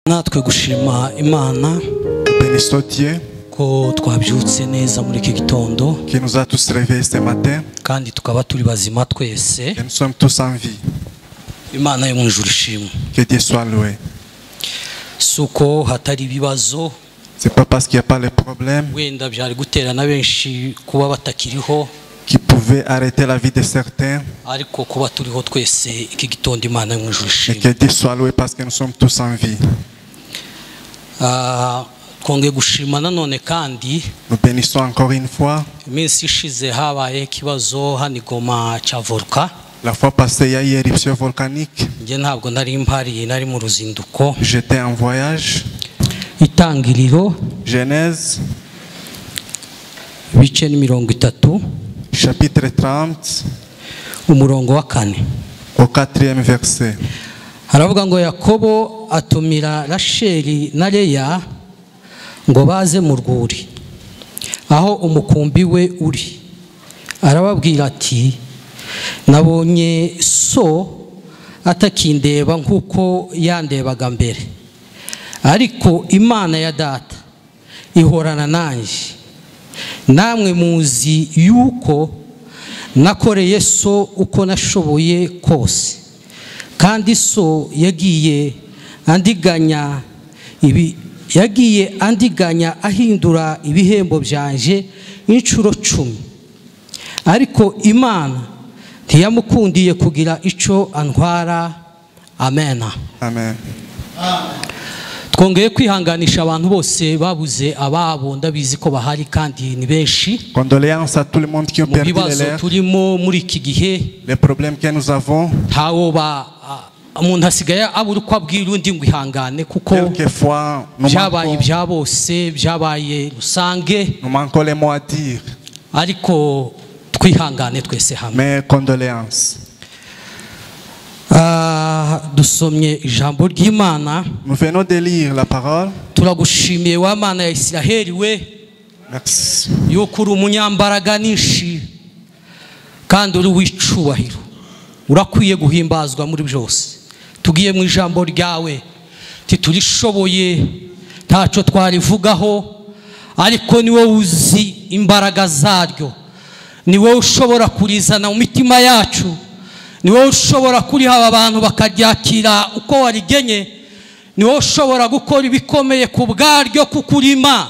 natwe gushima Imana Bénissons Dieu ko twabyutse neza muri iki gitondo qui nous a tous réveillés ce matin kandi tukaba turi bazima twese. et nous sommes tous en vie. Imana yo mu ijuru ishimwe. Que Dieu soit loué. Suko hatari ibibazo C'est pas parce qu'il n'y a pas les problèmes wenda byari guterana benshi kuba batakiriho qui pouvaient arrêter la vie de certains, ariko kuba turiho twese iki gitondo Imana yo mu ijuru et ishimwe. que Dieu soit loué parce que nous sommes tous en vie. Twongeye gushima nanone kandi Nous bénissons encore une fois. iminsi ishize habaye ikibazo hano Goma cya volcan. La fois passée, il y a eu une éruption volcanique. Nge ntabwo nari mpari, nari mu ruzinduko. J'étais en voyage. Itangiriro Genèse, ibice ni 30 chapitre 30, umurongo wa 4. au 4e verset. Haravuga ngo Yakobo atumira Rasheli na Leya ngo baze mu rwuri aho umukumbi we uri. Arababwira ati nabonye so atakindeba nkuko yandebaga mbere, ariko Imana ya data ihorana nanjye. Namwe muzi yuko nakoreye so uko nashoboye kose, kandi so yagiye andiganya ahindura ibihembo byanje inshuro 10, ariko Imana ntiyamukundiye kugira ico antwara. Amena. Amen. Twongeye kwihanganisha abantu bose babuze ababo, ndabizi ko bahari kandi ni benshi. Condoléances à tout le monde qui ont perdu les Bibazo leurs. turimo muri iki gihe Les problèmes que nous avons, ntawo umuntu asigaye abura uko abwira undi ngo ihangane, kuko quelquefois, byabaye ibya bose, byabaye rusange, nous manquons les mots à dire. ariko twihangane twese hamwe. Mais condoléances. Dusomye ijambo ry'Imana. Nous venons de lire la parole. Turagushimiye wa Mana ya Isiraheli we, Merci. yuko uri umunyambaraga nyinshi kandi uri w'icubahiro, urakwiye guhimbazwa muri byose. Tugiye mu ijambo ryawe titurishoboye, ntaco twarivugaho, ariko niwe uzi imbaraga zaryo, niwe ushobora kurizana mu mitima yacu, niwe ushobora kuriha abantu bakaryakira uko warigenye, niwe ushobora gukora ibikomeye ku bwaryo kukurima.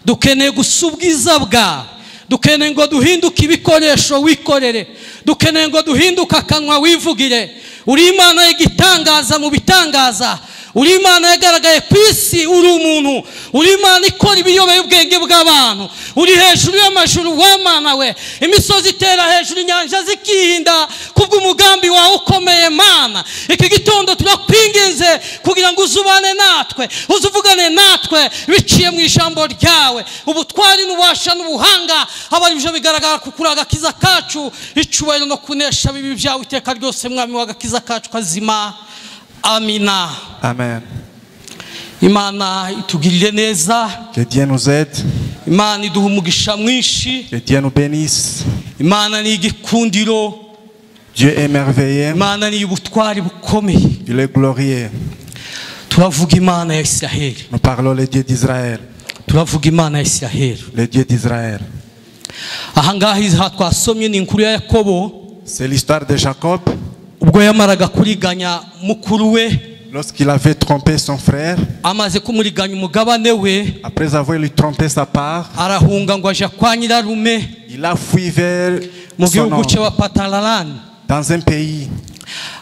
Dukeneye gusubwiza bwa, dukeneye ngo duhinduke ibikoresho wikorere, dukeneye ngo duhinduke akanwa wivugire. Uri Imana y'igitangaza mu bitangaza, uri Imana yagaragaye ku isi, uri umuntu, uri Imana ikora ibiyobeye ubwenge bw'abantu, uri hejuru y'amajuru wa Mana we, imisozi itera hejuru, inyanja zikihinda kubw'umugambi wawe ukomeye Mana. Iki gitondo turakwinginze kugira ngo uzubane natwe, uzuvugane natwe biciye mu ijambo ryawe. Ubutwari n'ubasha n'ubuhanga abaribyo bigaragara kukuri agakiza kacu, icubahiro no kunesha bibi byawe iteka ryose mwami w'agakiza kacu kazima. Amina. Amen. Imana itugirire neza, Que Dieu nous aide. Imana iduha umugisha mwinshi, Que Dieu nous bénisse. Imana ni igikundiro, Dieu est merveilleux. Imana ni ubutwari bukomeye. Il est glorieux. Turavuga Imana ya Isiraheli, Nous parlons le Dieu d'Israël. turavuga Imana ya Isiraheli. Le Dieu d'Israël. Aha ngaha twasomye ni inkuru ya Yakobo, C'est l'histoire de Jacob. ubwo yamaraga kuriganya mukuru we, Lorsqu'il avait trompé son frère, amaze kumuriganya umugabane we, après avoir lui trompé sa part, arahunga ngo aja kwa nyirarume il a fui vers mu son gihugu oncle, cy'Abapatararani. dans un pays.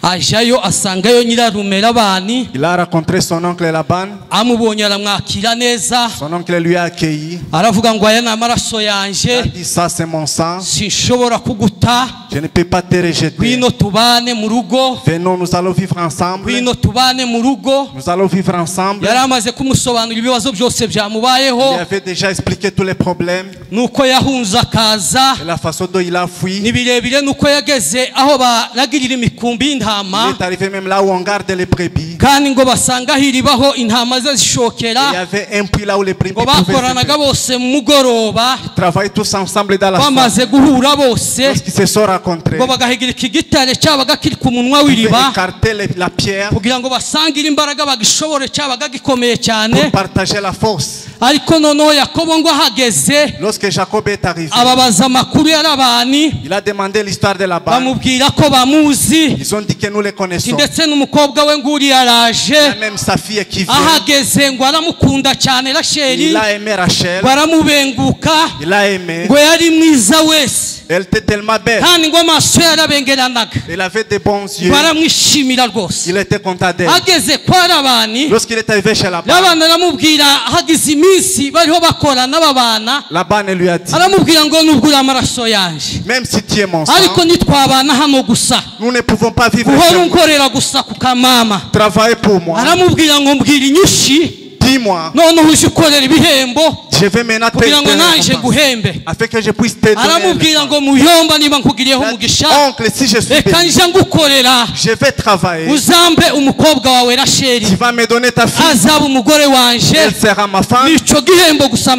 Ajayo asangayo nyirarume Labani, Il a rencontré son oncle Laban. amubonye aramwakira neza, Son oncle lui a accueilli. aravuga ngo aya ni amaraso Il a yanje, dit, ça c'est mon sang. sinshobora kuguta, Je ne peux pas te rejeter. ngwino tubane mu rugo, Venons, nous allons vivre ensemble. ngwino tubane mu rugo. Nous allons vivre ensemble. Yari amaze kumusobanurira ibibazo byose Il byamubayeho, avait déjà expliqué tous les problèmes nuko yahunze akaza, et la façon dont il a fui. ni birebire, nuko yageze aho baragirira imikumbi y'intama, Il est arrivé même là où on garde les brebis. kandi ngo basanga hiribaho intama ze Il y zishokera, avait un puits là où les brebis ngo pouvaient bakoranaga se bose mu mugoroba, travailler tous ensemble dans la soirée. bamaze guhura bose, Lorsqu'ils se sont rencontrer. ngo bagahigira iki gitare cyabaga kiri ku munwa Ils w'iriba écarter la pierre kugira ngo basangire imbaraga bagishobore cyabaga gikomeye cyane. pour partager la force. Ariko noneho Yakobo ngo ahageze Lorsque Jacob est arrivé, ababaza amakuru ya Labani, il a demandé l'histoire de Laban. bamubwira ko bamuzi, Ils ont dit que nous les connaissons. ndetse n'umukobwa we nguri Il yaraje. y a même sa fille qui vient. Ahageze ngo aramukunda cyane Rasheli, Il a aimé Rachel. ngo aramubenguka, Il a aimé. ngo yari mwiza wese, Elle était tellement belle. kandi ngo amaso ye yarabengeranaga, Elle avait de bons yeux. ngo aramwishimira rwose. Il était content d'elle. Ageze kwa Labani, Lorsqu'il est arrivé chez Laban, Labani aramubwira hagize iminsi bariho bakorana babana, Laban lui a dit, aramubwira ngo nubwo uri amaraso yanje, même si tu es mon sang, ariko nitwabana hano gusa, nous ne pouvons pas vivre uhora chez moi. unkorera gusa ku kamama. Travaille pour moi. Aramubwira ngo mbwira inyushi, Dis-moi, noneho uje ukorera ibihembo je vais maintenant te kugira ngo donner naje récompense, guhembe. afin que je puisse te donner. Aramubwira ngo muyomba niba nkugiriyeho umugisha, Oncle, si je suis reka béni, nje ngukorera, je vais travailler. uzambe umukobwa wawe Rasheli, Tu vas me donner ta fille. azaba umugore wanje. Elle sera ma femme. Nico gihembo gusa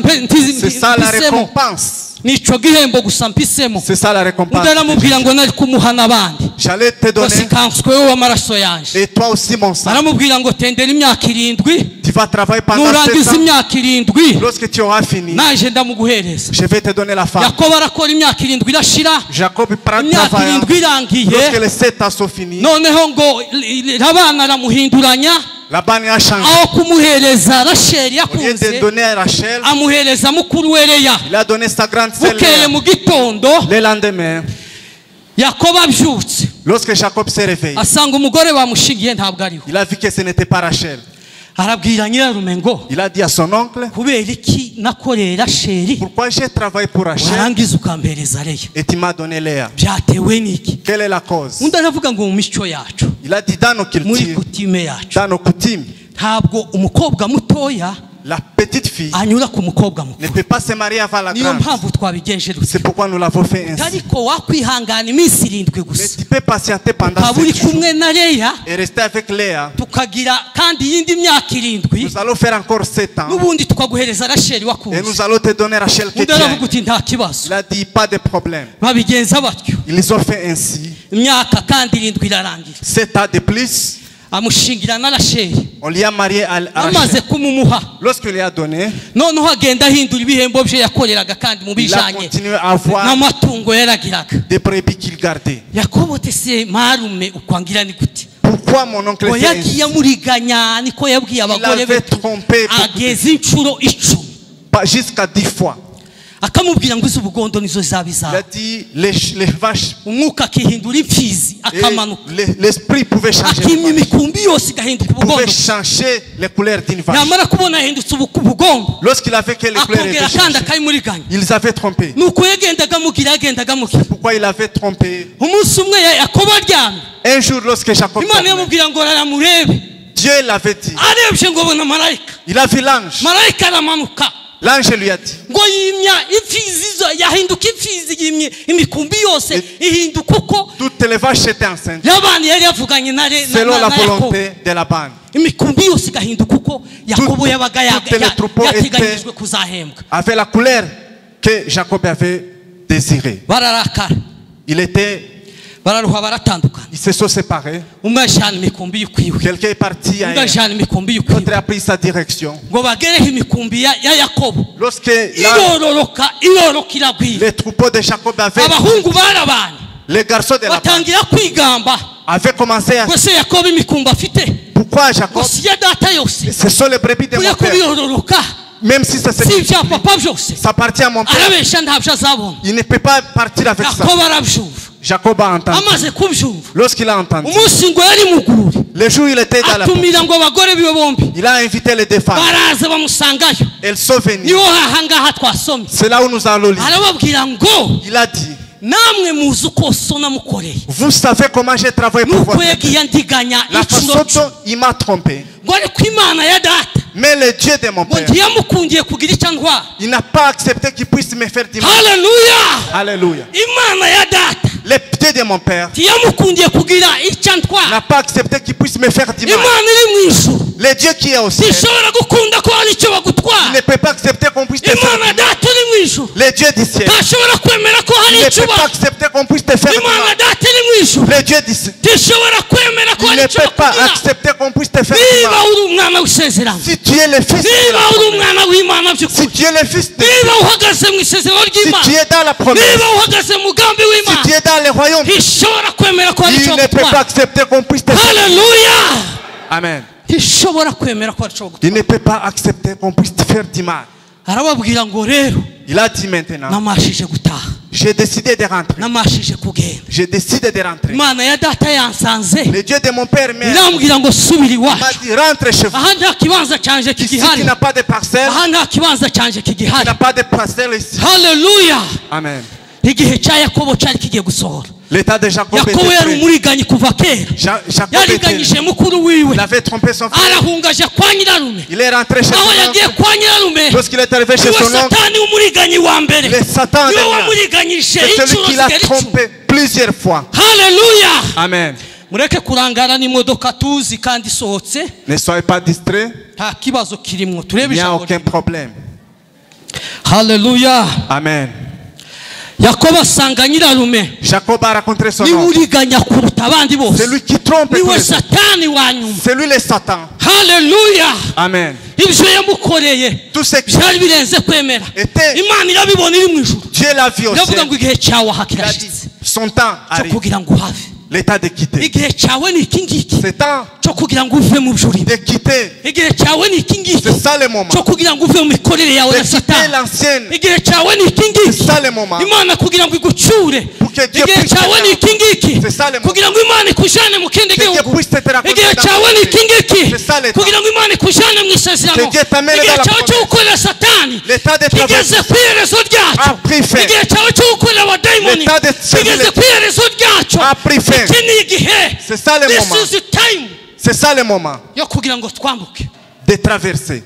C'est ça la mpisemo, récompense. nico gihembo gusa mpisemo. C'est ça la récompense. Undi aramubwira ngo nari kumuha n'abandi, J'allais te ngo donner. sikanswe wowe w'amaraso yanje. Et toi aussi, mon sang. Aramubwira ngo tendera imyaka 7, Tu vas travailler pendant 7 nurangiza ans. imyaka 7 Lorsque tu auras fini, naje ndamuguhereza. je vais te donner la femme. Yakobo arakora imyaka 7 irashira, Jacob prend imyaka travail. 7 irangiye, Lorsque les 7 ans sont finis, noneho ngo Labani aramuhinduranya, Laban a changé. aho kumuhereza Rasheli Au lieu de yakunze, donner à Rachel, amuhereza mukuru we Leya. il a donné sa grande sœur Bukeye Léa. mu gitondo Le lendemain, Yakobo abyutse lorsque Jacob s'est réveillé, asanga umugore bamushingiye ntabwo ariho. il a vu que ce n'était pas Rachel. Arabwira nyirarume ngo Il a dit à son oncle, kubera iki nakoreye Rasheli pourquoi j'ai travaillé pour Rachel warangiza ukampereza Leya, et tu m'as donné Léa? byatewe n'iki? Quelle est la cause? Undi aravuga ngo mu mico yacu, Il a dit dans nos muri cultures, kutime yacu, dans nos coutumes, ntabwo umukobwa mutoya la petite fille anyura ku mukobwa ne mukuru. peut pas se marier avant la Niyo grande. mpamvu twabigenje dutya. C'est pourquoi nous l'avons fait ainsi. Ariko wakwihangana iminsi 7 Mais gusa tu peux patienter pendant ukaba uri 7 jours kumwe na Leya, et rester avec Léa. tukagira kandi iyindi myaka 7, Nous allons faire encore 7 ans n'ubundi tukaguhereza Rasheli et wakunze. nous allons te donner Rachel que Undi tu aimes. aravuga uti nta kibazo. Il a dit pas de problème. Babigenza batyo, Ils ont fait ainsi. imyaka kandi 7 irarangira, 7 ans de plus, amushingira na Rasheli. on lui a marié à Amaze Rachel. kumumuha, Lorsqu'il lui a donné, noneho agenda ahindura ibihembo bye yakoreraga kandi mu il a bijanye continué à avoir n'amatungo yaragiraga. des brebis qu'il gardait. Yakobo tese marume ukwangira ni gute? Pourquoi mon oncle Ngo fait yagiye ainsi? amuriganya, niko yabwiye Il abagore be, avait trompé ageze inshuro 10, pas jusqu'à 10 fois. akamubwira ngo izo ubugondo nizo Il a zabizawe. dit les vaches Umwuka akihindura imfizi et akamanuka, l'esprit pouvait changer. akimya Les vaches. imikumbi yose igahinduka Il pouvait ubugondo. changer les couleurs d'une vache. Yamara kubona yahindutse ubugondo, Lorsqu'il avait que les couleurs akongera étaient kandi changées, akayimuriganya. ils avaient trompé. Nuko yagendaga amubwira, yagendaga amubwira. Pourquoi il avait trompé? Umunsi umwe Yakobo aryamye, Un jour, lorsque Jacob Imana dormait, yamubwira ngo raramurebe, Dieu l'avait dit. arebye ngo abona marayika, Il a vu l'ange. marayika aramanuka L'ange lui a dit, ngo yimya imfizi yahinduka imfizi, yimye imikumbi yose ihinduka uko toutes les vaches étaient enceintes, Labani yari yavuganye na selon la Yakobo. volonté de Laban. Imikumbi yose igahinduka uko Yakobo yabaga toutes les troupeaux yateganyirijwe kuzahembwa. Avec la couleur que Jacob avait désirée. Bararakara, bararuha, baratandukana. Ils se sont séparés. Umwe ajana imikumbi y'ukwiwe, Quelqu'un est parti undi ailleurs. ajana imikumbi L'autre y'ukwiwe, a pris sa direction. ngo bagereho imikumbi ya Yakobo. Lorsque Irororoka iragwira, les troupeaux de Jacob avaient, abahungu barabanye, les garçons de Laban batangira kwigamba, avaient commencé à... ngo se Yakobo imikumbi afite, Pourquoi Jacob? ngo si ya data yose, Ce sont les brebis de mon Yakobo père. irororoka, Même si ça si ibya papa byose, ça appartient à mon père, arabesha ntabyo azabona. il ne peut pas partir avec ça. Yakobo arabyumva, Jacob a entendu. amaze kubyumva, Lorsqu'il a entendu, umunsi ngo yari muguri, le jour où il était dans la porte, atumira ngo abagore biwe bombi il a invité les deux femmes. baraza bamusangayo. Elles sont venues. Niho hahangaha twasomye, C'est là où nous allons lire. arababwira ngo Il a dit, namwe muzi uko so namukoreye, vous savez comment j'ai travaillé pour nuko votre yagiye andiganya la inshuro façon 10, dont il m'a trompé. ngo ariko Imana ya data Mais le Dieu de mon ngo père, ntiyamukundiye kugira icyo antwara. il n'a pas accepté qu'il puisse me faire du mal. Haleluya! Alléluia. Imana ya data Les pieds de mon père ntiyamukundiye kugira icyo n'a antwara. pas accepté qu'il puisse me faire du mal. Imana iri mu ijuru Le Dieu qui est au ciel, ntishobora gukunda ko hari icyo il bagutwara. ne peut pas accepter qu'on puisse te faire Imana du mal. data iri mu ijuru Le Dieu du ciel, ntashobora kwemera ko hari il ne icyo peut pas accepter qu'on puisse te faire du Imana mal. data iri mu ijuru Le Dieu du ciel, ntishobora kwemera ko il hari ne icyo peut pas bakubwira. accepter qu'on puisse te faire du Niba mal. uri umwana w'isezerano, Si tu es le fils de niba la uri promesse, umwana w'Imana si by'ukuri, tu es le fils de niba uhagaze mu isezerano si tu ry'Imana, es dans la promesse, niba uhagaze mu mugambi si w'Imana, tu es dans le royaume, ntishobora kwemera ko hari il icyo ne peut pas bagutwara. accepter qu'on puisse te faire. Haleluya! Amen. ntishobora kwemera ko hari icyo bagutwara. Il ne peut pas accepter qu'on puisse te faire du mal. Arababwira ngo rero Il a dit maintenant, namashije gutaha, j'ai décidé de rentrer. namashije kugenda. J'ai décidé de rentrer. Imana ya data yansanze Le Dieu de mon père m'a irambwira ngo subira iwacu. dit rentre chez vous. Aha nta kibanza cyanje Ici kigihari, qui n'a pas de parcelle, aha nta kibanza cyanje qui kigihari. n'a pas de parcelle ici. Haleluya! Amen. igihe cya Yakobo cyari kigiye gusohora. L'état de Jacob Yakobo était yari prêt. umuriganye kuva kera, Jacob yariganyije mukuru wiwe, il avait trompé son frère. arahungaje kwa nyirarume. Il est rentré chez aho son yagiye oncle. kwa nyirarume, Lorsqu'il est arrivé chez niwe son oncle, satani w'umuriganyi wa mbere, le Satan niwe est là. wamuriganyije C'est celui inshuro qui l'a zigera icumi. trompé plusieurs fois. Haleluya! Amen. mureke kurangara n'imodoka tuzi kandi isohotse, Ne soyez pas distraits. nta kibazo kirimo. Il turebe n'y a ijambo aucun rye. problème. Haleluya! Amen. Yakobo asanga nyirarume Jacob a rencontré son niwe oncle. uriganya kuruta abandi bose, C'est lui qui trompe tous niwe les autres. satani wa nyuma. C'est lui le Satan. Haleluya! Amen. ibyo yamukoreye Tout ce qui byari birenze kwemera. était, Imana irabibona iri mu ijuru, Dieu l'a vu au iravuga ciel. ngo igihe cyawe aha Il a dit, kirashyitse son temps cyo arrive. kugira ngo uhave. L'état de quitter. igihe cyawe ni iki ngiki C'est temps cyo kugira ngo uve mu byo urimo. de quitter. igihe cyawe ni iki ngiki C'est ça le moment. cyo kugira ngo uve mu mikorere yawe De na quitter satani. l'ancienne. igihe cyawe ni iki C'est ngiki ça le moment. Imana kugira ngo igucyure. Pour que Dieu igihe puisse cyawe ni iki ngiki C'est ça le moment. kugira ngo Imana ikujane mu kindi Que Dieu gihugu. puisse te raconter igihe dans cyawe ton ni pays. iki ngiki C'est ça le temps. kugira ngo Imana ikujane mu isezerano. Que Dieu t'amène igihe dans la cyawe cyo promesse. gukorera satani L'état de kigeze traverser. ku iherezo ryacyo. A pris fin. igihe cyawe cyo gukorera abadayimoni L'état de servir kigeze les- ku iherezo ryacyo. A pris fin. iki ni igihe, C'est ça le this moment. is the time C'est ça le moment yo kugira ngo twambuke. de traverser.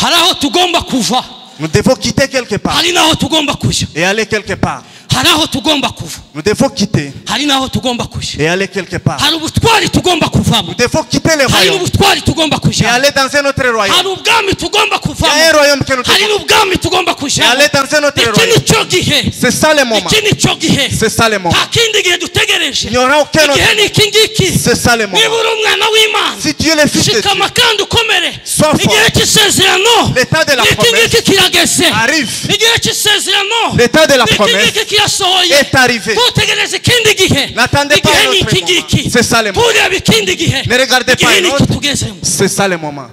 hari aho tugomba kuva, Nous devons quitter quelque part hari n'aho tugomba kujya. et aller quelque part. hari aho tugomba kuva, Nous devons quitter hari n'aho tugomba kujya. et aller quelque part. hari ubutwari tugomba kuvamo, Nous devons quitter le hari royaume n'ubutwari tugomba et kujyamo, aller dans un autre hari royaume. ubwami tugomba Il y a un kuvamo, royaume que nous hari devons n'ubwami tugomba et kujyamo. aller dans un autre iki royaume. ni cyo gihe, C'est ça le moment. iki ni cyo gihe, C'est ça le moment. nta kindi gihe dutegereje. Il n'y aura aucun autre. igihe ni iki ngiki. C'est ça le moment. niba uri umwana w'Imana, Si tu es le fils de Dieu, shikama kandi ukomere. Sois fort. igihe cy'isezerano L'état de la ni iki promesse ngiki kirageze. arrive. igihe cy'isezerano L'état de la ni iki promesse ngiki kirasohoye. est arrivé. tutegereze ikindi gihe. N'attendez pas igihe un ni autre iki moment. ngiki. C'est ça le moment. tureba ikindi gihe. Ne regardez pas igihe un ni autre. iki tugezemo C'est ça le moment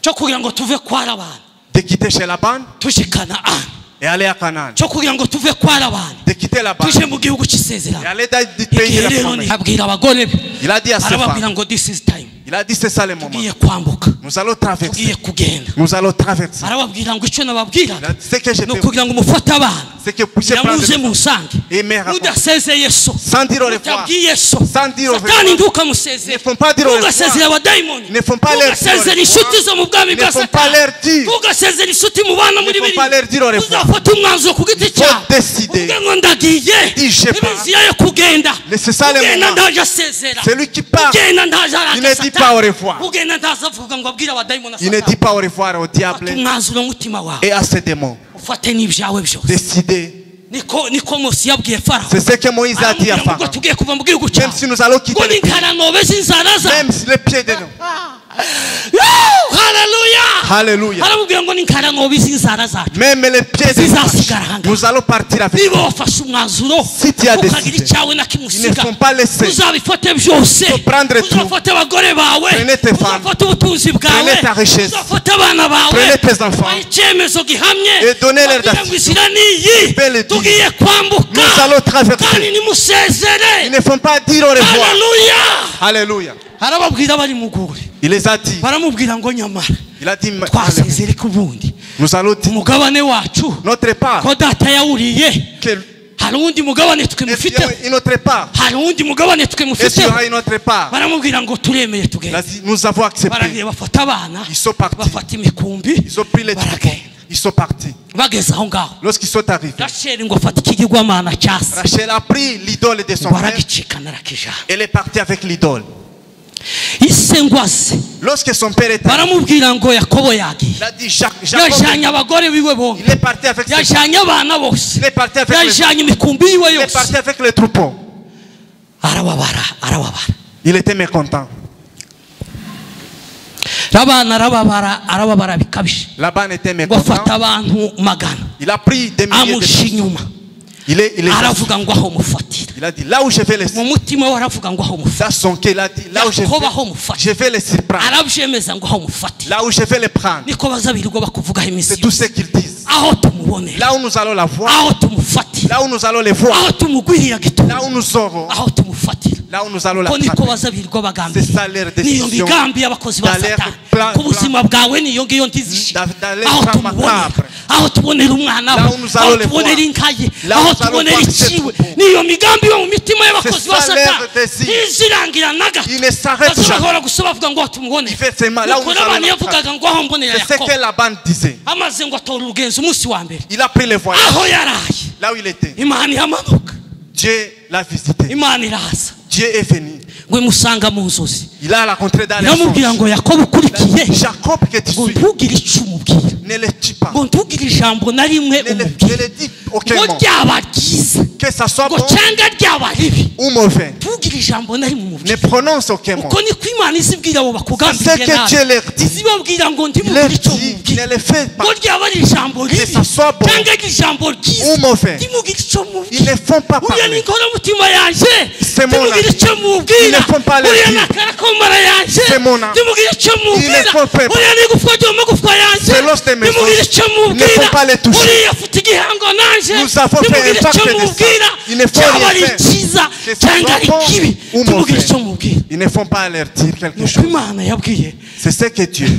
cyo kugira ngo tuve kwa Labani de quitter chez Laban tuje Kanani, et aller à Canaan. cyo kugira ngo tuve kwa Labani De quitter Laban tuje mu gihugu et cy'isezerano. aller dans le pays de igihe la rero promesse. ntihabwira abagore be, Il a dit à ses arababwira femmes, ngo this is time, il a dit c'est ça le moment. tugiye kwambuka, Nous allons traverser. tugiye kugenda. Nous allons traverser. arababwira ngo icyo nababwira Il a dit, ce que je ni peux, ukugira ngo mufate abana c'est que vous puissiez prendre yamuze des musange et me raconter. mudasezeye so, Sans dire au revoir. mutabwiye so, Sans dire au satani revoir. ntukamusezere, Ne font pas dire au revoir. ntugasezere abadayimoni, Ne font pas leur dire au ntugasezere revoir. inshuti zo mu bwami Ne bwa font pas satani, leur dire. ntugasezere inshuti mubana muri Ne font pas leur dire au revoir. uzafata umwanzuro ku giti Il faut cyawe décider. uvuge ngo ndagiye, Dis, je pars. inzira yo kugenda, Mais c'est ça le ugenda moment. ndaje asezera, Celui qui part, ugenda ndaje il ne arata dit pas au revoir. ugenda ndaje avuga ngo abwire abadayimoni Il ne dit pas au revoir au fata diable umwanzuro w'umutima wawe et à ses démons. ufate n'ibyawe byose. Décider. niko Mose yabwiye Farawo, C'est ce que Moïse a dit à aramubwira ngo ubwo Pharaon. tugiye kuva mu gihugu Même cyawe si nous allons quitter ngo le pays, n'inkaranobe z'inzara zawe. même si les pieds de nous. Haleluya! Alléluia. aramubwira ngo n'inkaranobe z'inzara zacu Même les pieds de zizasigara nous. hanga. Nous allons partir avec niba nous. wafashe umwanzuro Si tu as ukagira décidé, icyawe na kimwe ils ne usiga, font pas laisser. uzabifate byose, faut prendre tout. uzafate abagore bawe, Prenez tes femmes. uzafate ubutunzi bwawe, Prenez ta richesse. uzafate abana bawe, Prenez tes enfants. ubahe icyemezo gihamye, Et donnez-leur babwire ngo d'assistance. inzira niyi, Belle dire. tugiye kwambuka Nous allons traverser. kandi nimusezere. Ils ne font pas dire au revoir. Haleluya! Alléluia. arababwira bari mu rwuri, Il les a dit. baramubwira ngo nyamara Il a dit, Alléluia. twasezere ku bundi Nous allons dire umugabane wacu notre part. ko data yawuriye, Que- hari uwundi mugabane Est-ce qu'il y twimufiteho, a une autre part? hari uwundi mugabane Est-ce qu'il y twimufiteho. aura une autre part? baramubwira ngo turemeye Il a tugenda, dit, nous avons accepté. baragiye bafata abana Ils sont partis. bafata imikumbi Ils ont pris les baragenda. troupeaux. Ils sont partis. bageze aho ngaho Lorsqu'ils sont arrivés, rasheli ngo afata ikigirwamana cya se Rachel a pris l'idole de son ngo père. aragicikana arakijana Elle est partie avec l'idole. ise ngo aze Lorsque son père est arrivé, baramubwira ngo yakobo yagiye il a dit Jacob, yajanye abagore biwe bombi il est parti avec ses femmes. yajanye abana bose Il est parti avec les, yajanye imikumbi yiwe il est yose parti avec les troupeaux. arababara Il était mécontent. arababara bikabije Laban était ngo mécontent. afata abantu magana Il a pris des milliers de amusha personnes. inyuma Il aravuga ngo aho mufatira a dit là où je vais les mu mutima we aravuga ngo aho mufatira dans son cœur, il a dit là où yakobo aho mufatira je vais les surprendre. arabyemeza ngo aho mufatira Là où je vais les prendre. niko bazabirirwa bakuvugaho iminsi C'est tout yose ce qu'ils disent. aho tumubonera Là où nous allons la voir. aho tumufatira Là où nous allons les voir. aho tumugwirira gito Là où nous aurons. aho tumufatira Là où nous allons la ko niko frapper. bazabirirwa C'est ça leur bagambiriye décision. niyo migambi y'abakozi ba Dans leur satani plan- ku buzima bwawe niyo ngiyo ndizishira Dans les aho plans tumubonera macabres. aho tubonera umwana Là we où nous allons aho les tubonera voir. inka ye Là où aho nous allons tubonera voir ces ikiwe troupeaux. niyo migambi yo mu mitima y'abakozi C'est ba ça leur satani désir. ntizirangira na gato Il ne s'arrête jamais. bazahora gusa bavuga ngo aho tumubonera Il fait seulement là où nuko nous allons n'abantu la frapper. yavugaga ngo aho mbonera C'est ce yakobo que Laban disait. amaze ngo atora urugenzo umunsi wa mbere Il a pris les voyages. aho yaraye Là où il était. imana ihamanuka Dieu l'a visité. imana iraza Dieu est venu. ngo imusanga mu nzozi Il a rencontré dans les iramubwira songes. ngo yakobo ukurikiye Jacob que tu ngo suis, ntugire icyo umubwira ne le tue pas. ngo ntugire ijambo na rimwe Ne umubwira le dis aucun ngo mot. ryaba ryiza Que ça soit ngo bon cyangwa ryaba ribi ou mauvais. ntugire ijambo na rimwe Ne umubwira prononce aucun mot. uko niko imana izibwira abo C'est bakugambiriye ce que Dieu nabi leur dit. izibabwira ngo Il ntimugire leur icyo dit, mubwira ne le faites pas. ngo ryaba ari ijambo ribi Que ça soit bon cyangwa ari ijambo ryiza ou mauvais. ntimugire icyo Ils ne mubwira font pas uriya ni parler. inkoramutima yanjye C'est mon ntimugire ami. icyo Ils mubwira ne font pas le uriya dire. ni akarakomara yanjye C'est mon ami. ntimugire icyo mubwira ne font pas- uriya ni igufwa ry'amagufwa yanjye C'est l'os de mes os. ntimugire icyo Ils ne font pas les mubwira toucher. uriya afite igihango nanjye Nous avons fait ntimugire un pacte icyo de ça. mubwira Ils ne font cyangwa rien ari faire. cyiza Que ça cyangwa ari soit bon kibi ou ntimugire mauvais. icyo mubwira Ils ne font pas leur dire quelque nuko chose. imana yabwiye C'est ce que Dieu.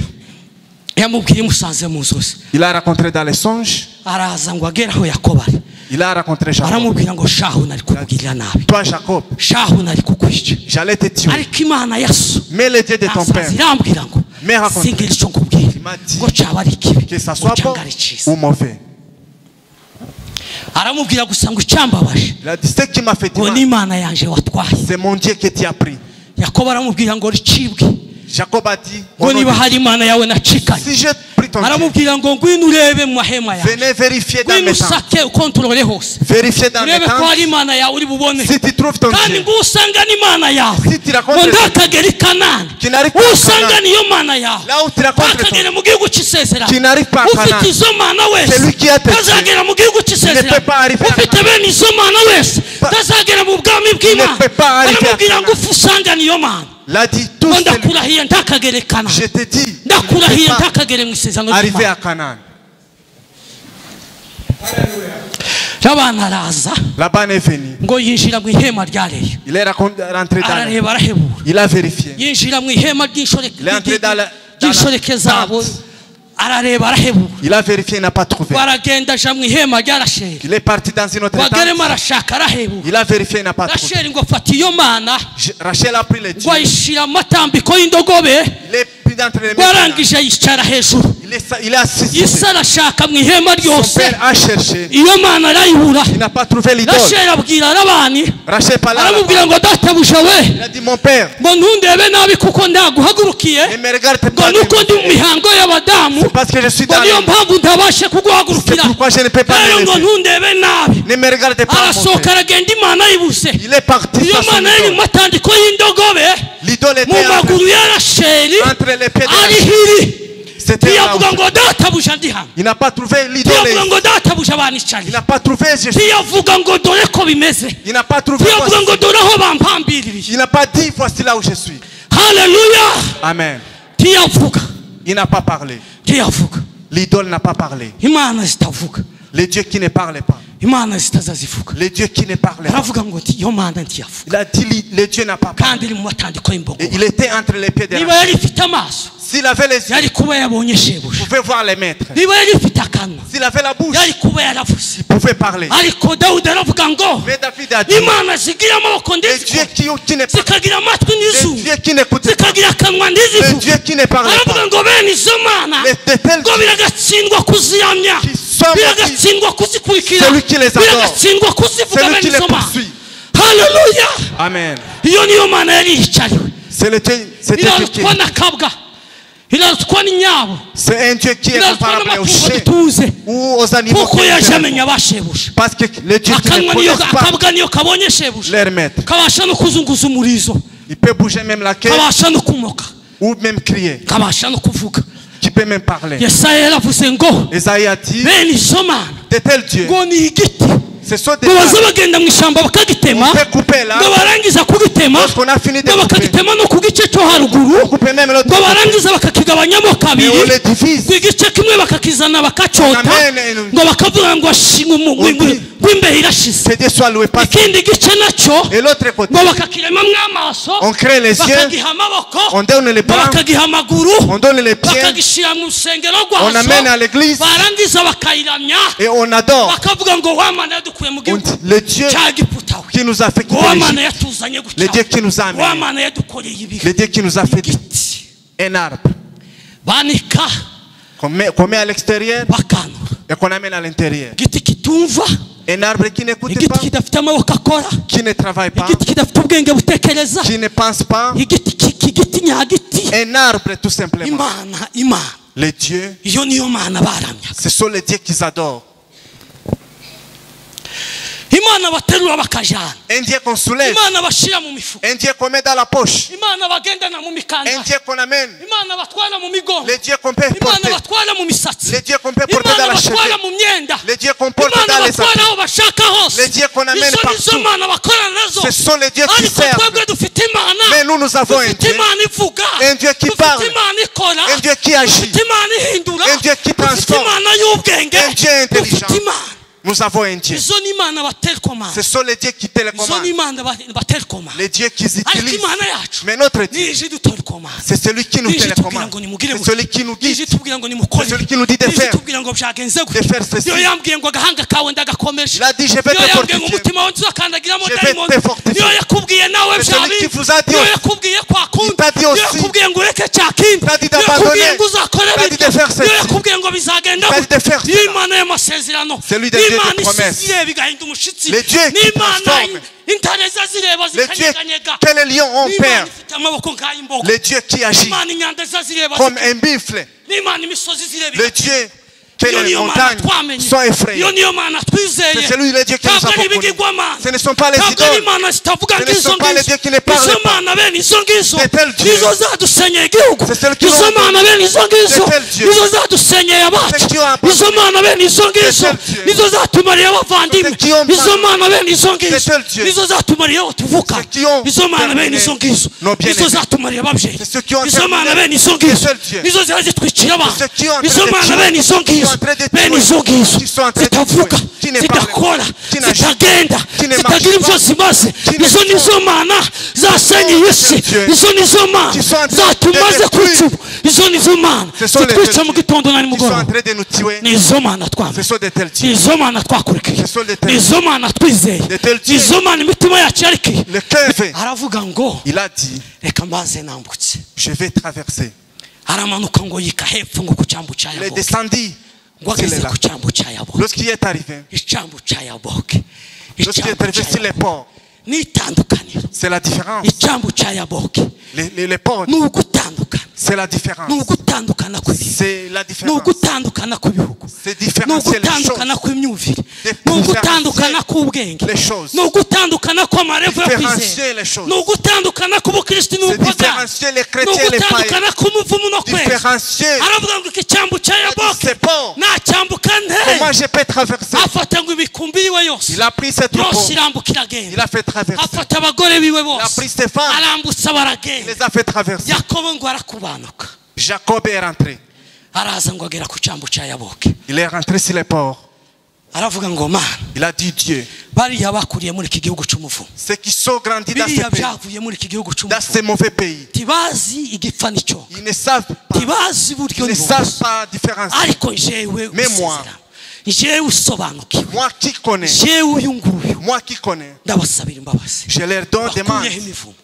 yamubwiye musanze mu nzozi Il a rencontré dans les songes. araza ngo agere aho yakobo ari Il a rencontré Jacob. aramubwira ngo shahu nari kukugirira nabi Toi, Jacob, shahu nari kukwica j'allais te tuer. ariko imana yaso Mais le Dieu de ton père, asaza irambwira ngo Mais raconte. singira icyo nkubwira il m'a dit ngo cyaba ari kibi que ça ngo soit bon cyangwa ari cyiza ou mauvais. aramubwira gusa ngo icyambabaje Il a dit, ce qui m'a fait ngo mal, n'imana yanjye watwaye c'est mon Dieu qui t'y a pris. yakobo aramubwira ngo ricibwe Jacob a dit, ngo au nom niba de- hari imana yawe nacikanye si j'ai pris ton Dieu, aramubwira ngo ngwino urebe mu mahema yawe venez vérifier dans ngwino mes temps. usake ukontorore hose Vérifiez dans mes urebe ko temps. hari imana yawe uri bubone Si tu trouves ton kandi Dieu, ngo usanga n'imana yawe si tu ngo rencontres ton ndakagera i kanani qui n'arrive pas à usanga Canaan, niyo mana yawe là où tu rencontres ton ntakagere mu gihugu cy'isezerano qui n'arrive pas à ufite Canaan, izo mana wese Celui qui a tes tazagera mu gihugu ne peut cy'isezerano pas arriver à ufite bene izo mana wese tazagera mu bwami bw'imana peut pas arriver à aramubwira ngo Canaan. ufu usanga niyo mana l'a dit tout ngo celui. ndakurahiye ntakagere kanani Je te dis, ndakurahiye il ne peut ntakagere mu isezerano pas arriver ry'imana à Canaan. abana araza Laban est venu. ngo yinjira mu ihema rya leya Il est rentré dans arareba arahebura Il a vérifié. yinjira mu ihema Il est entré dans la ry'inshoreke zabo arareba arahebura Il a vérifié, il n'a pas trouvé. baragenda aja mu ihema rya rasheli Il est parti dans une autre wageremo tente. arashaka arahebura Il a vérifié, il n'a pas trouvé. rasheli ngo afata iyo mana Rachel a pris les dieux. ngo ayishyira amatambiko y'indogobe Il est pris d'entre les ngo mains. arangije ayicara hejuru Il est assis. isi arashaka mu ihema Son ryose père a cherché. iyo mana arayibura Il n'a pas trouvé l'idole. rasheli abwira labani Rachel parla à aramubwira Laban. ngo databuja we Il a dit, mon père, ngo ntundebe nabi kuko ndaguhagurukiye ne me regarde ngo pas. nuko ndi mu mihango y'abadamu C'est parce que je suis ngo dans niyo les... mpamvu ntabashe C'est kuguhagurukira pourquoi je ne peux pas rero me ngo laisser. ntundebe nabi Ne me regarde pas, mon arasohoka père. aragenda imana yibuze Il est parti iyo sans son mana yari mu idole. matandiko y'indogobe L'idole mu était maguru ya rasheli entre les pieds de ariho Rachel. iri C'était là ntiyavuga où- ngo databuja ndi hano Il n'a pas trouvé l'idole. ntiyavuga ngo databuja Il banicanye n'a pas trouvé Jésus. ntiyavuga ngo dore ko bimeze Il n'a pas trouvé. ntiyavuga ngo voici. dore aho bampambiririye Il n'a pas dit voici là où je suis. haleluya Amen. ntiyavuga Il n'a pas parlé. ntiyavuga L'idole n'a pas parlé. imana zitavuga Les dieux qui ne parlent pas. imana zitazazivuga Les dieux qui ne parlent pas. aravuga ngo iyo mana ntiyavuga Il a dit le Dieu n'a pas parlé. kandi iri mu matandiko y'imbogo Et il était entre les pieds de niba Rachel. yari ifite amaso S'il avait les yeux, yari kuba yabonye il shebuja. pouvait voir les maîtres. Niba yari ifite akanwa, S'il avait la bouche, yari kuba yaravuze. il pouvait parler. Ariko Dawudi aravuga ngo Mais David a dit, Imana zigira amaboko les dieux ndizikora, qui n'est pas, zikagira amatwi les n'izuru, dieux qui n'écoutent pas, zikagira akanwa les ndizivuga. dieux qui ne parlent Aravuga pas, ngo bene izo mana les de tels ngo dieux biragatsindwa kuzihamya, qui sont maudits, biragatsindwa kuzikurikira, celui qui les adore, biragatsindwa kuzivuga celui bene qui les izo mana. poursuit. Haleluya. Amen. Iyo niyo mana yari yicariwe. C'est le Dieu, c'est Dieu qui Irarutwa n'akabwa, irarutwa n'inyabo, c'est un Dieu qui est irarutwa comparable aux n'amatungo chiens dutuze, ou aux animaux kuko qui yaje les amenya abashebuja. parce que le Dieu qui ne Akanwa niyo, connaît pas akabwa niyo kabonye shebuja, leur maître. kabasha no kuzunguza umurizo, Il peut bouger même la queue kabasha no kumoka, ou même crier, kabasha no kuvuga. qui peut même parler. Yesaya yaravuze ngo Esaïe a dit, bene izo mana de tels dieux, ngo ni igiti ce sont des ngo baza arbres. bagenda mu ishyamba bakagitema, On peut couper là, ngo barangiza kugitema, lorsqu'on a fini de ngo couper, bakagitema no ku gice cyo haruguru, on coupe même l'autre ngo côté. barangiza bakakigabanyamo Et kabiri, on les divise. ngo igice kimwe bakakizana bakacota, Amen. ngo bakavuga ngo imbeho irashize, Que Dieu soit loué. Parce ikindi gice nacyo et l'autre côté, ngo bakakiremamo amaso, on crée les yeux, bakagiha amaboko, on donne les ngo bras, bakagiha amaguru, on donne les pieds, bakagishyira mu rusengero on rwazo, amène à l'église barangiza bakayiramya, et on adore. bakavuga ngo wamana yadukuye mu On gihugu dit, le Dieu cya Giputa we, qui nous a fait ngo quitter wamana l'Égypte, yatuzanye le gutya, Dieu qui nous a amené, wamana yadukoreye ibi le Dieu qui nous a fait igiti un arbre banika qu'on met à l'extérieur bakanura, et qu'on amène à l'intérieur. igiti kitumva, Un arbre qui n'écoute igiti pas, kidafite amaboko akora, qui ne travaille pas, igiti kidafite ubwenge butekereza, qui ne pense pas. igiti nyagiti. Un arbre tout simplement. Imana Les dieux, iyo niyo mana baramya, ce sont les dieux qu'ils adorent. Imana baterura bakajana, Un Dieu qu'on soulève, Imana bashira mu mifuka, un Dieu qu'on met dans la poche, Imana bagendana mu un mikanda, Dieu qu'on amène, Imana batwara mu migongo, les dieux qu'on peut Imana porter, batwara mu misatsi, les dieux qu'on peut porter dans Imana la cheveux, batwara mu myenda, les dieux qu'on porte Imana dans les batwara habits, aho bashaka hose, les dieux qu'on amène izo nizo partout. mana bakorana nazo. Ce sont les dieux qui Ariko servent. twebwe dufite Imana, Mais nous avons un dufite Dieu, Imana ivuga, un Dieu qui dufite parle, Imana ikora, un Dieu qui agit, dufite Imana ihindura, un Dieu qui dufite transforme, Imana y'ubwenge, un Dieu intelligent. dufite Imana. Nous avons un Dieu. Izo ni Imana batera komanda, Ce sont les dieux qui izo ni télécommandent, Imana batera komanda. les dieux qui Ariko utilisent. Imana yacu Mais notre Dieu, nije dutora komanda, c'est celui qui nous nije tubwira télécommande. ngo nimugire C'est gutya, celui qui nous nije guide, tubwira ngo nimukore, c'est celui qui nous dit de nije faire, tubwira ngo byagenze de gutya. faire ceci. Iyo yambwiye ngo agahanga kawe ndagakomeje, Il a dit, je vais te iyo yambwiye ngo fortifier. umutima wawe nzakandagiramo Je vais dayimoni, te fortifier. iyo yakubwiye nawe C'est celui byabi, qui vous a dit iyo aussi. yakubwiye kwa kundi, Il t'a dit iyo aussi. yakubwiye ngo ureke cya kindi, Il t'a dit iyo yakubwiye d'abandonner. ngo uzakore Il t'a dit bityo, de faire ceci. iyo yakubwiye ngo bizagenda Il t'a dit de gutya. faire Iyo cela. Imana y'amasezerano, C'est lui des dieux de Imana promesses. isize ireba igahinda umushyitsi, Les dieux qui n'Imana transforment. intareza zireba Les dieux zikanyeganyega, que les lions ont n'Imana peur, ifite amaboko nk'ay'imbogo, les dieux qui agissent n'Imana inyandeza zireba comme un buffle, n'Imana imisozi zireba les dieux que iyo les niyo Mana montagnes twamenye, sont effrayées. iyo niyo Mana twizeye, C'est celui le Dieu qui nous ntabwo a ari proclamé. ibigirwamana, Ce ne sont pas les ntabwo ari idoles, Imana zitavuga Ce ne nk'izo sont pas les ngizo, dieux qui ne parlent izo pas. Mana bene izo ngizo, C'est tel Dieu. nizo zadusenyeye igihugu, C'est celle qui izo ont- Mana bene izo ngizo, C'est tel Dieu. nizo zadusenyeye abacu, C'est qui ont abandonné. izo Mana bene izo ngizo, C'est tel Dieu. nizo zatumariye abavandimwe, C'est qui ont izo abandonné. Mana bene izo ngizo, C'est tel Dieu. nizo zatumariye aho tuvuka, C'est qui ont izo Mana bene terminé izo ngizo, nos bien-aimés. nizo zatumariye ababyeyi, C'est ceux qui ont izo terminé Mana bene izo les ngizo, seuls dieux. nizo ziba zitwikira abantu, C'est ceux qui ont en train izo de Mana tuer. bene izo Qui sont ngizo, en train de bene tuer. izo ngizo, Qui sont en train de zitavuga, tuer. Qui ne parlent zidakora, pas. Qui n'agissent zitagenda, Qui ne zitagira marchent ibyo pas. zimaze, Qui ne izo font. nizo Mana zasenye iyi si, Dieu. izo nizo Mana Qui sont en train de zatumaze détruire. kwica ubu, izo nizo Mana Ce sont les zitwica tels mu dieux gitondo na qui sont en nimugoroba, train de nous tuer. ni izo Mana Ce twamenye, sont des tels dieux. ni izo Mana twakurikiye, Ce sont des tels ni izo Mana twizeye, Des tels ni dieux. izo Mana imitima yacu yarikiye. Le cœur fait. Aravuga ngo Il a dit, reka mbanze nambutse, je vais traverser. aramanuka ngo yika hepfo ngo ku cyambu cya Il est Yaboki, descendu. ngo Il est ageze là. ku cyambu cya Yaboki, Lorsqu'il est arrivé, icyambu cya Yaboki, lorsqu'il est icyambu arrivé cya sur les Yaboki ports, ni itandukaniro, c'est la différence. icyambu cya Yaboki Les ports, ni ugutandukana, c'est la différence. ni ugutandukana kw'ibintu, C'est la ni différence. ugutandukana kw'ibihugu, C'est ni différencier les ugutandukana choses. kw'imyumvire, Des ni ugutandukana k'ubwenge, Les choses. ni ugutandukana kw'amarevo yo kwizera, Différencier les choses. ni ugutandukana k'ubukristo C'est n'ubupagani, différencier les ni chrétiens et les païens. ugutandukana k'umuvumo no kweza. Différencier Aravuga ngo iki cyambu cya Yaboki ces ports. nacyambuka nte, Comment je peux traverser? afata ngo imikumbi yiwe yose Il a pris ses troupeaux. yose irambukira Il agenda, a fait traverser. afata abagore biwe Il a bose pris ses femmes. arambutsa Il baragenda. les a fait traverser. Yakobo ngo arakubanuka, Jacob est rentré. araza ngo agera ku cyambu cya Yaboki, Il est rentré sur les ports. aravuga ngo mana Il a dit Dieu, bariya bakuriye muri iki gihugu cy'umuvumo ceux qui sont grandis dans biriya ce pays, byavuye muri iki gihugu dans cy'umuvumo ce mauvais pays, tibazi igipfa n'icyo ils ne savent pas, tibazi buryo ils ne savent pas différencier. ariko jewe Mais moi, usezerano jewe usobanukiwe Moi qui connais, jewe uyu nguyu moi qui connais, ndabasabira imbabazi je leur donne des mains bakuyeho imivumo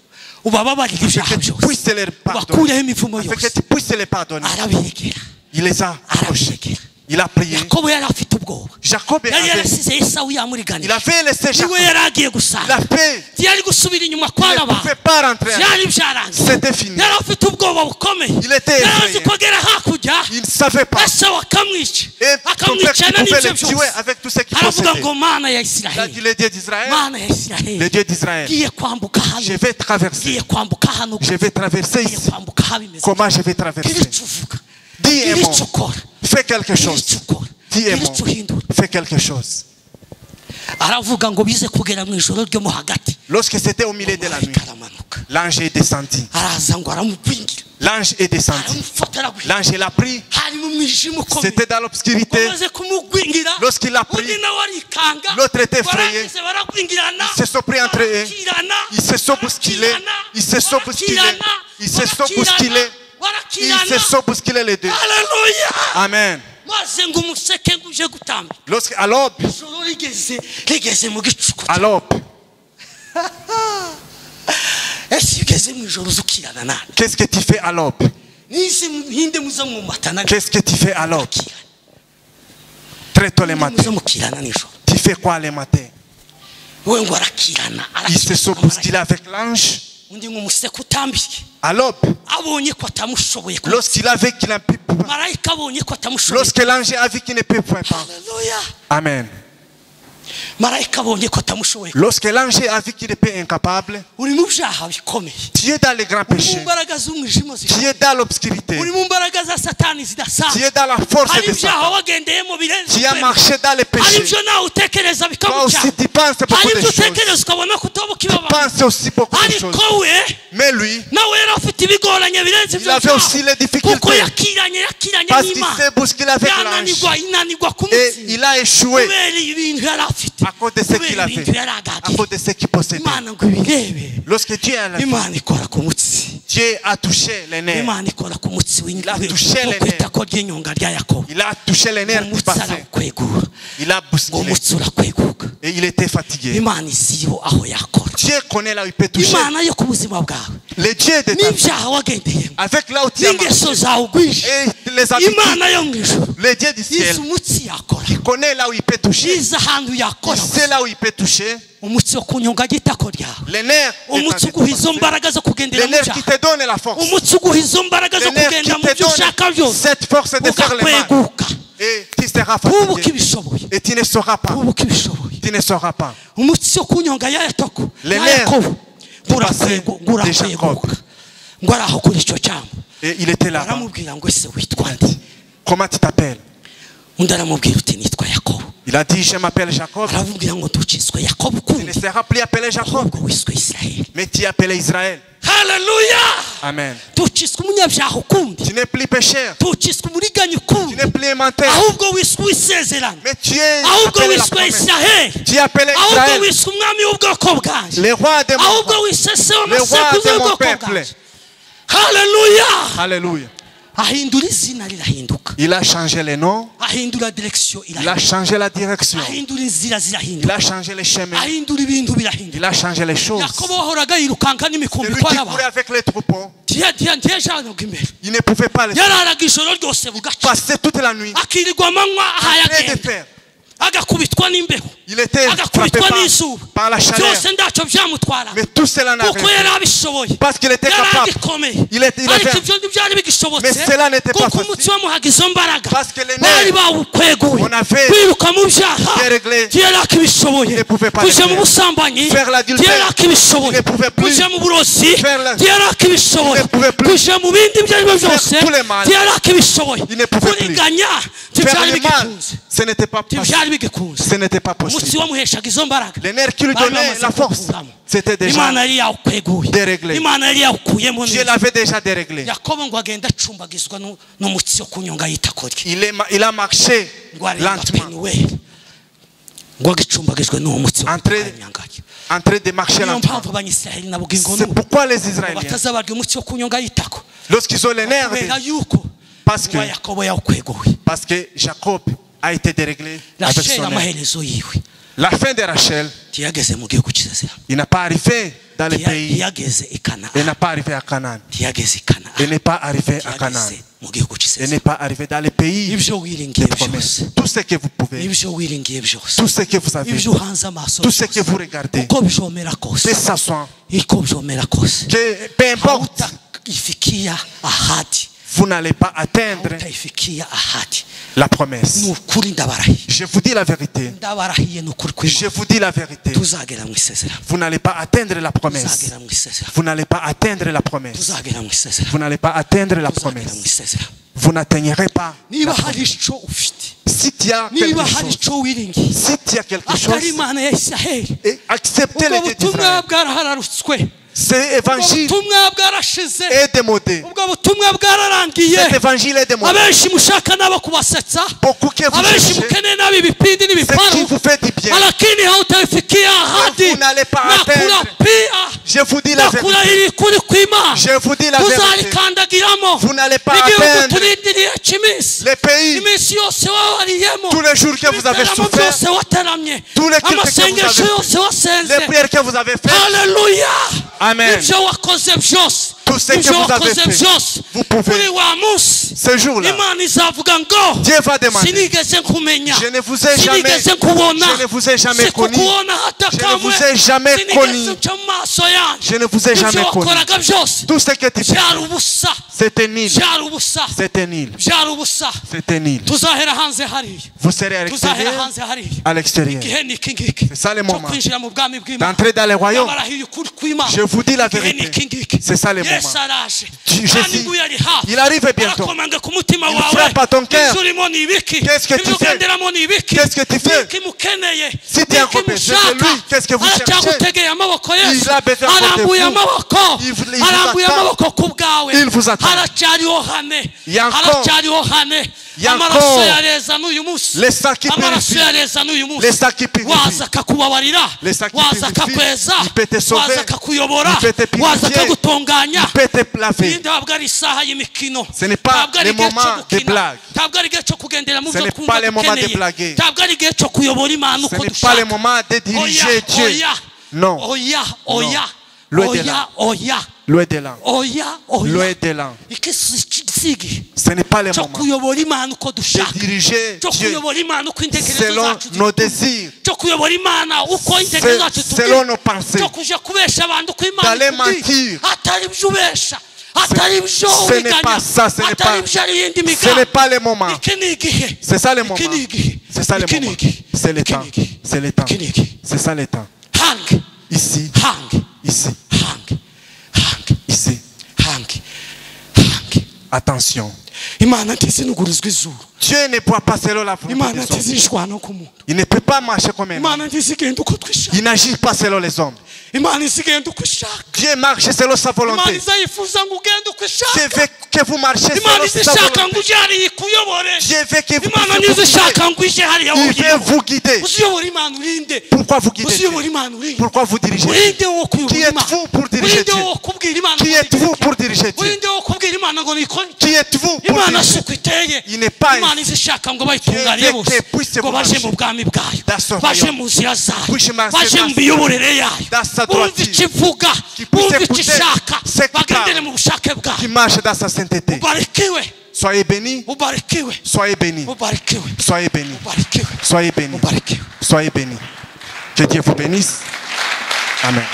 ubababarire ibyaha que tu byose puisses les pardonner, bakuyeho imivumo afin que yose tu puisses les pardonner. arabegera Il les a approchés. arabegera Il a prié. yakobo yari afite ubwoba Jacob yari avait, yarasize esawu il yamuriganira avait laissé Jacob. niwe yari agiye Il gusanga a fait, ntiyari gusubira inyuma il kwa ne naba pouvait pas rentrer. byari byarangiye C'était fini. yari afite ubwoba bukomeye Il était yari azi effrayé. ko agera hakurya Il ne savait pas. esawu akamwica Et son père akamwicana qui pouvait n'ibyo le tuer byose avec tout ce qu'il aravuga possédait. ngo mana ya Il a dit isiraheli le Dieu d'Israël, mana ya isiraheli le Dieu d'Israël, ngiye kwambuka hano je vais traverser. ngiye kwambuka hano Je vais traverser ngiye ici. kwambuka habimeze Comment je vais traverser? ntirico uvuga Dis un ntirico mot. ukora Fais quelque chose. ntirico ukora Dis un ntirico mot. uhindura Fais quelque chose. aravuga ngo bize kugera mu ijoro ryo mo hagati Lorsque c'était au milieu de la nuit, marayika aramanuka l'ange est descendu. araza ngo aramugwingira L'ange est descendu. aramufata aragwingira L'ange l'a pris. hari mu mwijima ukomeye C'était dans l'obscurité. bamaze kumugwingira Lorsqu'il a pris, undi nawe arikanga l'autre était effrayé. barangize baragwingirana Ils se sont pris entre eux. barakirana, Ils se sont bousculés. Ils se sont bousculés. Ils se sont bousculés. Ils se sont bousculés les deux. Haleluya Amen. maze ngo umuseke ngo uje gutamba Lorsque, à l'aube, ijoro rigeze mu gicuku à l'aube, ese iyo ugeze mu ijoro uza ukirana nani qu'est-ce que tu fais à l'aube? nize muhinde muza mwumatana Qu'est-ce que tu fais à l'aube? Très tôt le matin. muza mukirana nijoro Tu fais quoi le matin? we ngo arakirana Ils se sont bousculés avec l'ange. undi ngo umuseke utambiye À l'aube, abonye ko atamushoboye lorsqu'il a vu qu'il ne peut pas, marayika abonye ko atamushoboye lorsque l'ange a vu qu'il ne peut pas, haleluya Amen. marayika abonye ko atamushoboye Lorsque l'ange a vu qu'il est incapable, uri mu byaha bikomeye tu es dans les grands uri mu péchés, mbaraga z'umwijima tu zikomeye es dans l'obscurité, uri mu mbaraga za satani tu zidasanzwe es dans la force hari de ibyaha Satan, wagendeyemo birenze tu as ukwemera. marché dans les hari péchés. ibyo nawe utekereza Toi aussi, bikagucyaha tu penses hari beaucoup de ibyo choses. utekereza ukabona ko utoba Tu ukibabara penses aussi beaucoup de choses. ariko we Mais lui, nawe yari afite ibigoranye birenze il ibyo avait aussi les kuko difficultés yakiranye parce qu'il n'imana s'est bousculé avec l'ange. yananirwa inanirwa Et kumutsinda il a échoué kubera ibintu yari afite à cause de ce qu'il kubera avait, ibintu yari à agagiye cause de ce qu'il possédait. imana ngo ibirebe Lorsque Dieu a, imana ikora ku mutsi Dieu a touché les nerfs, imana ikora ku mutsi a touché les wo kwitako ry'inyonga rya yakobo il a touché les nerfs du umutsi passé, arakwegura il a ngo bousculé umutsi urakweguka et il était fatigué. imana isiyo aho yakora Dieu connaît là où il peut toucher. imana yo ku buzima bwawe Le Dieu de ta vie, n'ibyaha wagendeyemo avec là où tu as marché, n'ingeso zawe ugwije et les habitudes, imana yo mu ijuru le Dieu du ciel, izi umutsi yakora qui connaît là où il peut toucher, izi ahantu yakora il sait là où il peut toucher, umutsi wo ku nyonga ry'itako ryawe les nerfs, umutsi uguha izo mbaraga zo kugendera les mu nerfs qui byaha te donnent la force, umutsi uguha izo mbaraga zo les nerfs kugenda qui mu te byo ushaka donnent byose cette force de faire le mal, ugakweguka et tu seras ubu fatigué ukibishoboye et tu ne sauras pas, ubu ukibishoboye tu ne sauras pas. umutsi wo ku nyonga ya yatoko Les ya nerfs yakobo du passé de Jacob. ngurakweguka ngo ari aho kuri icyo cyambu Et il était là-bas. aramubwira ngo ese witwa nde Comment tu t'appelles? undi aramubwira uti nitwa yakobo Il a dit, je m'appelle Jacob. aramubwira ngo ntukiswe yakobo Tu ne ukundi seras plus appelé Jacob, ahubwo wiswe isiraheli mais tu es appelé Israël. haleluya Amen. ntukiswe umunyabyaha ukundi Tu n'es plus pécheur, ntukiswe umuriganya tu ukundi n'es plus menteur, ahubwo wiswe uwisezerano mais tu es ahubwo appelé la wiswe promesse. isiraheli Tu es appelé ahubwo Israël, wiswe umwami w'ubwoko bwanjye le roi de mon ahubwo peuple. wiswe se Le roi w'amasekuruza de mon y'ubwoko peuple. bwanjye haleluya Alléluia. ahindura izina rirahinduka Il a changé les noms, ahindura direkisiyo il a irahinduka changé la direction, ahindura inzira il zirahinduka a changé les chemins, ahindura ibintu birahinduka il a changé les choses. yakobo wahoraga yirukanka n'imikumbi Celui kwa qui y'abantu courait avec les troupeaux, ntiyajanaga imbere il ne pouvait pas les yararaga ijoro ryose bugaca passer toute la nuit. akirirwa amanywa ahaye Rien de agenda faire. agakubitwa n'imbeho Il était frappé agakubitwa n'izuba par la chaleur. byose ntacyo byamutwara Mais tout cela n'a kuko yari rien. abishoboye Parce qu'il était yari capable. agikomeye Il avait- ariko ibyo ntibyari bigishobotse Mais cela n'était pas kuko facile. umutsi wamuhaga izo mbaraga Parce que les bari nerfs, bawukweguye on avait kwiruka mu byaha déréglé. yari akibishoboye ne pouvait pas kuja le mu faire. busambanyi Faire l'adultère. yari akibishoboye Il ne pouvait plus. kuja mu burozi Faire la- yari akibishoboye Il ne pouvait plus. kuja mu bindi ibyo ari byo byose tous les mal. yari akibishoboye Il ne pouvait plus. kuriganya Faire ntibyari le mal, bigikunze ce n'était pas possible. ntibyari bigikunze Ce n'était pas umutsi possible. wamuheshaga izo mbaraga Les nerfs qui lui bari donnaient bamaze la force, kuwukuramo. c'était déjà, imana yari yawukweguye déréglé. imana yari yawukuyemo Dieu neza l'avait déjà déréglé. yakobo ngo agenda acumbagizwa n'umutsi wo ku nyonga y'itako rye Il a marché ngo arenga lentement. penuweli ngo agicumbagijwe n'uwo mutsi en train de marcher niyo lentement. mpamvu abanyisiraheli na bugingo C'est n'ubu pourquoi les Israéliens, batazabarya umutsi wo kunyonga yitako lorsqu'ils ont les nerfs, kubera yuko parce que, ngo yakobo yawukwegowe parce que Jacob a été déréglé avec racheli son nerf. amaherezo yiwe La fin de Rachel, ntiyageze mu gihugu cy'isezerano il n'a pas arrivé dans le pays. ntiyageze i kanani Il n'a pas arrivé à Canaan. ntiyageze i kanani Il n'est pas arrivé à Canaan. ntiyageze mu gihugu Il cy'isezerano n'est pas arrivé dans le pays ibyo wiringiye des promesses. byose Tout ce que vous pouvez, ibyo wiringiye byose tout ce que vous avez, ibyo uhanze amaso tout ce que vous regardez, uko byomera kose que ça soit, uko byomera kose que peu importe, hautaifikia ahadi vous n'allez pas atteindre hautaifikia ahadi la promesse. ni ukuri ndabarahiye Je vous dis la vérité. ndabarahiye ni ukuri Je kw'Imana vous dis la vérité. tuzagera mu isezerano Vous n'allez pas atteindre la promesse. tuzagera mu isezerano Vous n'allez pas atteindre la promesse. tuzagera mu isezerano Vous n'allez pas atteindre la tuzagera mu promesse. isezerano Vous n'atteignerez pas. niba hari icyo ufite Si tu as niba quelque hari chose, icyo wiringiye si tu as quelque atari chose, imana ya isiraheli et acceptez ubwo le Dieu butumwa d'Israël. bwarahararutswe Ce ubwo évangile butumwa bwarashize est démodé. ubwo butumwa bwararangiye Cet évangile est démodé. abenshi mushaka n'abo kubasetsa Beaucoup que vous abenshi cherchez, mukeneye n'abo ibipindi ce qui n'ibiparu vous fait du bien. lakini hautaifikia ahadi Vous n'allez pas nakura atteindre. pia Je vous dis la vérité. nakurahiriye kuri kw'Imana Je vous dis la vérité. tuzarikandagiramo Vous n'allez pas n'igihugu atteindre turindiriye cy'iminsi les pays, iminsi yose wabariyemo tous les jours que vous avez ibiteramo souffert, byose wateramye tous les cultes que vous amasengesho avez yose wasenze les prières que vous avez faites. haleluya Amen. ibyo wakoze byose Tout ce que ibyo vous avez wakoze fait, byose vous pouvez. kuri wa munsi Ce jour-là, imana izavuga ngo Dieu va demander. sinigeze nkumenya Je ne vous ai jamais, sinigeze nkubona je ne vous ai jamais connu. sikukubona hata Je ne kamwe vous ai jamais sinigeze connu. nca mu maso yanjye Je ne vous ai jamais ibyo connu. wakoraga byose Tout ce que tu fais, byari ubusa c'était nul. byari ubusa C'était nul. byari ubusa C'était nul. tuzahera hanze hariya Vous serez à tuzahera l'extérieur. hanze hariya À l'extérieur. igihe ni iki ngiki C'est ça le cyo moment. kwinjira mu bwami bw'Imana D'entrer dans le royaume. yabarahiye ukuri kw'Imana Je vous dis la igihe ni vérité. iki ngiki C'est ça le yesu moment. araje Jésus, kandi nguyu ari hafi il arrive bientôt. arakomanga ku mutima Il wawe frappe à ton cœur. ibyo urimo ni ibiki Qu'est-ce que tu ibyo fais? ugenderamo ni ibiki Qu'est-ce que tu fais? niki mukeneye Si tu es niki encore péché de mushaka lui, qu'est-ce que vous cherchez? aracyagutegeye amaboko yesu Il a besoin de arambuye vous. amaboko Il vous arambuye attend. amaboko ku bwawe Il vous attend. haracyariho hane Il y a encore. haracyariho hane Il y a amaraso encore. yareza n'uyu munsi Les sacs qui amaraso purifient. yareza n'uyu munsi Les sacs qui purifient. waza akakubabarira Les sacs qui waza purifient. akakweza Il peut te sauver. waza akakuyobora Il peut te purifier. waza akagutunganya Il peut te laver. iyi ntabwo ari isaha y'imikino Ce n'est pas ntabwo ari le igihe cyo moment de gukina blague. ntabwo ari igihe cyo kugendera mu Ce byo n'est twumva pas le moment de dukeneye blaguer. ntabwo ari igihe cyo kuyobora imana Ce uko n'est pas le dushaka moment de diriger Dieu. oya Non. oya oya Loin de oya là. oya Loin de là. oya Loin oya de là. iki si igihe Ce n'est pas le cyo moment kuyobora imana uko de dushaka diriger cyo Dieu kuyobora imana uko intekerezo selon zacu nos zikura. désirs, cyo kuyobora imana uko intekerezo zacu selon nos pensées. cyo kuja kubesha abantu uko imana D'aller ikubwiye. mentir. atari ibyo ubesha atari ibyo Ce n'est uriganya pas ça, ce n'est pas- atari ibyo ari iyindi Ce n'est migambi pas le moment. iki ni igihe C'est ça le moment. iki ni igihe C'est ça le iki ni moment. igihe C'est le iki temps. ni igihe C'est le temps. iki ni igihe C'est ça le temps. hange Ici, hange ici, hange hange ici. hange hange Attention. imana ntizinugurizwa izuru Dieu ne peut pas selon la volonté imana des hommes. ntizishwana no ku muntu Il ne peut pas marcher comme un homme. imana ntizigenda uko twishaka Il n'agit pas selon les hommes. imana izigenda uko ishaka Dieu marche selon sa imana volonté. izayifuza ngo ugende uko Dieu ishaka veut que vous marchiez imana selon sa izishaka ngo volonté. uje hariya ikuyobore Dieu veut que vous imana puissiez vous guider. ntizishaka ngo uje hariya Il veut wowe vous guider. uziyobora imana urinde Pourquoi vous guidez Dieu? uziyobora imana urinde Pourquoi vous dirigez Dieu? urinde wo Qui kuyobora imana êtes-vous pour diriger urinde Dieu? wo kubwira imana Qui ngo êtes-vous pour diriger Dieu? urinde wo kubwira imana ngo nikore Qui êtes-vous pour imana diriger? suko iteye Il n'est pas imana ainsi. izishaka ngo bayitunganiye Dieu veut bose que puisse ngo vous baje marcher mu bwami bwayo dans son baje royaume. mu nzira zayo Puisse marcher baje dans mu miyoborere yayo dans sa bumve droiture. icyo ivuga Qui puisse bumve icyo écouter ishaka ce qui bagendere parle. mu bushake Qui bwayo marche dans sa sainteté. ubarikiwe Soyez bénis. ubarikiwe Soyez bénis. ubarikiwe Soyez bénis. ubarikiwe Soyez bénis. ubarikiwe Soyez bénis. Que Dieu vous bénisse. Amen.